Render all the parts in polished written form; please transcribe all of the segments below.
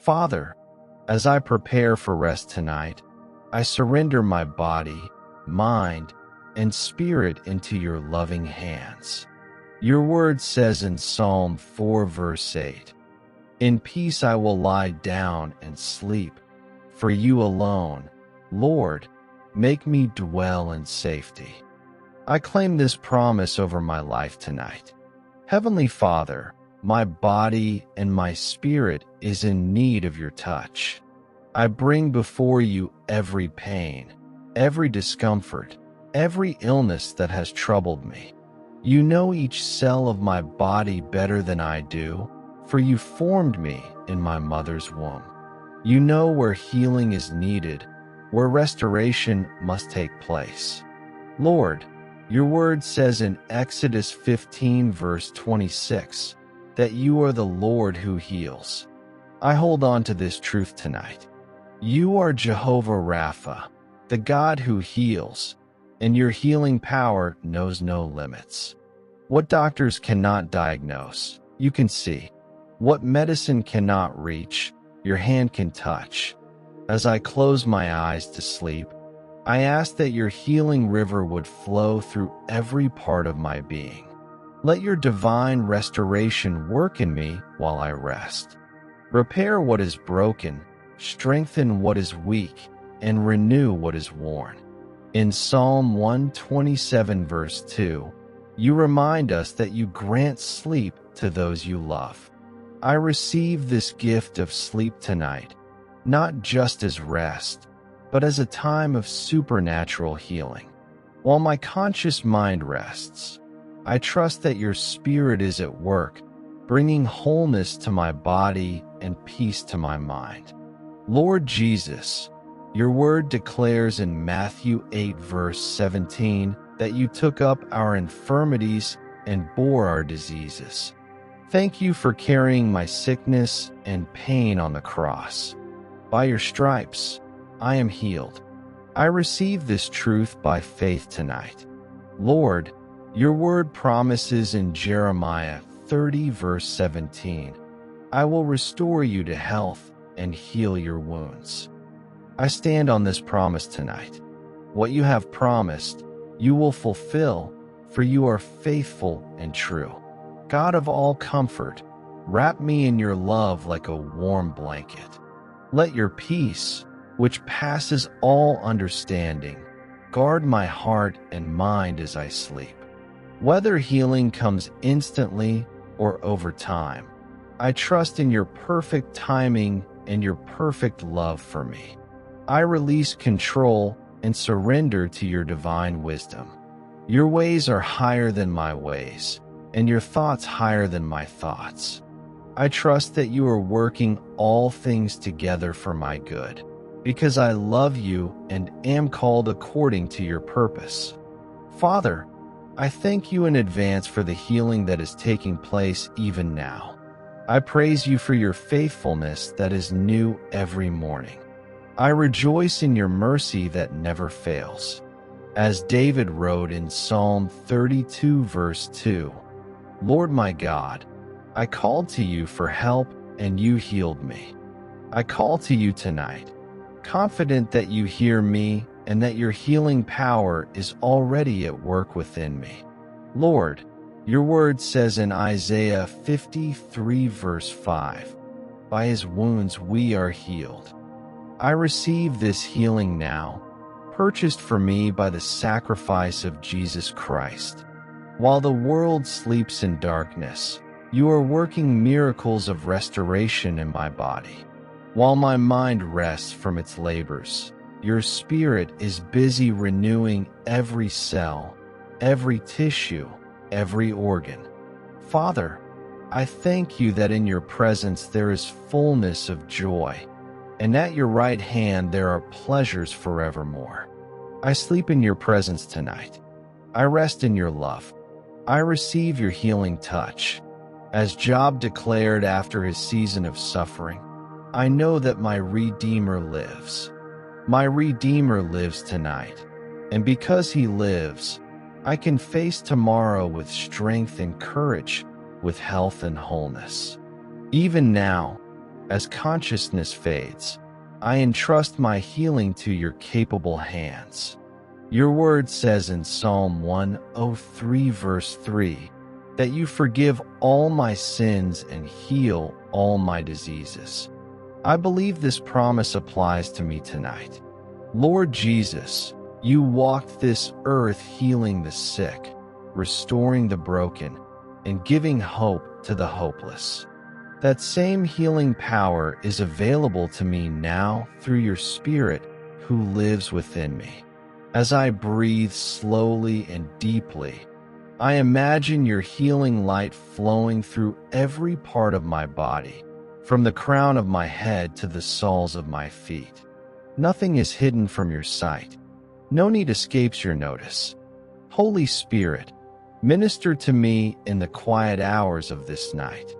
Father, as I prepare for rest tonight, I surrender my body, mind, and spirit into your loving hands. Your word says in Psalm 4 verse 8, "In peace I will lie down and sleep, for you alone, Lord, make me dwell in safety." I claim this promise over my life tonight. Heavenly Father, my body and my spirit is in need of your touch. I bring before you every pain, every discomfort, every illness that has troubled me. You know each cell of my body better than I do, for you formed me in my mother's womb. You know where healing is needed, where restoration must take place. Lord, your word says in Exodus 15 verse 26 that you are the Lord who heals. I hold on to this truth tonight. You are Jehovah Rapha, the God who heals, and your healing power knows no limits. What doctors cannot diagnose, you can see. What medicine cannot reach, your hand can touch. As I close my eyes to sleep, I ask that your healing river would flow through every part of my being. Let your divine restoration work in me while I rest. Repair what is broken, strengthen what is weak, and renew what is worn. In Psalm 127 verse 2, you remind us that you grant sleep to those you love. I receive this gift of sleep tonight, not just as rest, but as a time of supernatural healing. While my conscious mind rests, I trust that your spirit is at work, bringing wholeness to my body and peace to my mind. Lord Jesus, your word declares in Matthew 8 verse 17 that you took up our infirmities and bore our diseases. Thank you for carrying my sickness and pain on the cross. By your stripes, I am healed. I receive this truth by faith tonight. Lord, your word promises in Jeremiah 30 verse 17, I will restore you to health and heal your wounds. I stand on this promise tonight. What you have promised, you will fulfill, for you are faithful and true. God of all comfort, wrap me in your love like a warm blanket. Let your peace, which passes all understanding, guard my heart and mind as I sleep. Whether healing comes instantly or over time, I trust in your perfect timing and your perfect love for me. I release control and surrender to your divine wisdom. Your ways are higher than my ways, and your thoughts higher than my thoughts. I trust that you are working all things together for my good, because I love you and am called according to your purpose. Father, I thank you in advance for the healing that is taking place even now. I praise you for your faithfulness that is new every morning. I rejoice in your mercy that never fails. As David wrote in Psalm 32 verse 2, Lord my God, I called to you for help and you healed me. I call to you tonight, confident that you hear me and that your healing power is already at work within me. Lord, your word says in Isaiah 53 verse 5, by his wounds we are healed. I receive this healing now, purchased for me by the sacrifice of Jesus Christ. While the world sleeps in darkness, you are working miracles of restoration in my body. While my mind rests from its labors, your spirit is busy renewing every cell, every tissue, every organ. Father, I thank you that in your presence there is fullness of joy, and at your right hand there are pleasures forevermore. I sleep in your presence tonight. I rest in your love. I receive your healing touch. As Job declared after his season of suffering, I know that my Redeemer lives. My Redeemer lives tonight, and because he lives, I can face tomorrow with strength and courage, with health and wholeness. Even now, As consciousness fades, I entrust my healing to your capable hands. Your word says in Psalm 103 verse 3 that you forgive all my sins and heal all my diseases. I believe this promise applies to me tonight. Lord Jesus, you walked this earth healing the sick, restoring the broken, and giving hope to the hopeless. That same healing power is available to me now through your Spirit who lives within me. As I breathe slowly and deeply, I imagine your healing light flowing through every part of my body, from the crown of my head to the soles of my feet. Nothing is hidden from your sight. No need escapes your notice. Holy Spirit, minister to me in the quiet hours of this night.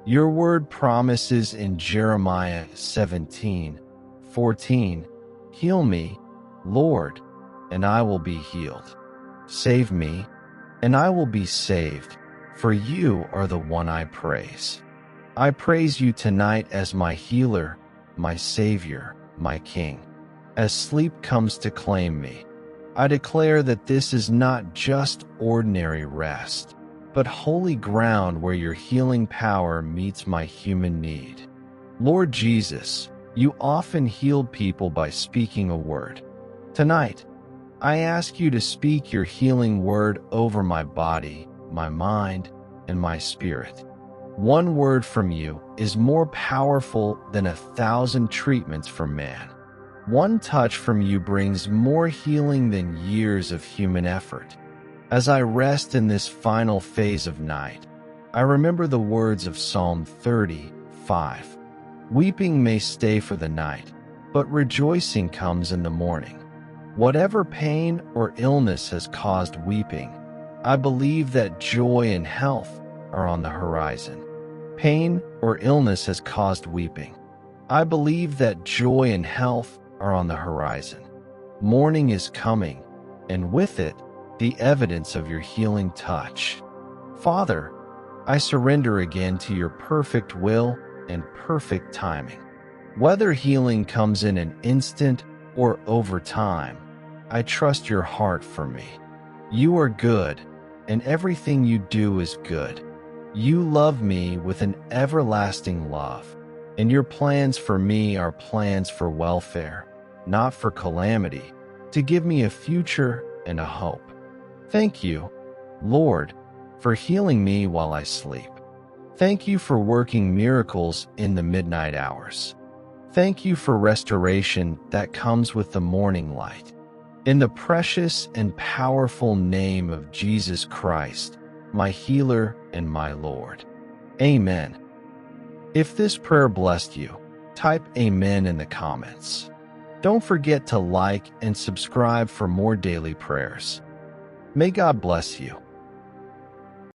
Your word promises in Jeremiah 17:14, heal me, Lord, and I will be healed. Save me, and I will be saved, for you are the one I praise. I praise you tonight as my healer, my Savior, my King. As sleep comes to claim me, I declare that this is not just ordinary rest, but holy ground where your healing power meets my human need. Lord Jesus, you often healed people by speaking a word. Tonight, I ask you to speak your healing word over my body, my mind, and my spirit. One word from you is more powerful than 1,000 treatments from man. One touch from you brings more healing than years of human effort. As I rest in this final phase of night, I remember the words of Psalm 30:5. Weeping may stay for the night, but rejoicing comes in the morning. Whatever pain or illness has caused weeping, I believe that joy and health are on the horizon. Pain or illness has caused weeping. I believe that joy and health are on the horizon. Morning is coming, and with it, the evidence of your healing touch. Father, I surrender again to your perfect will and perfect timing. Whether healing comes in an instant or over time, I trust your heart for me. You are good, and everything you do is good. You love me with an everlasting love, and your plans for me are plans for welfare, not for calamity, to give me a future and a hope. Thank you, Lord, for healing me while I sleep. Thank you for working miracles in the midnight hours. Thank you for restoration that comes with the morning light. In the precious and powerful name of Jesus Christ, my healer and my Lord. Amen. If this prayer blessed you, type Amen in the comments. Don't forget to like and subscribe for more daily prayers. May God bless you.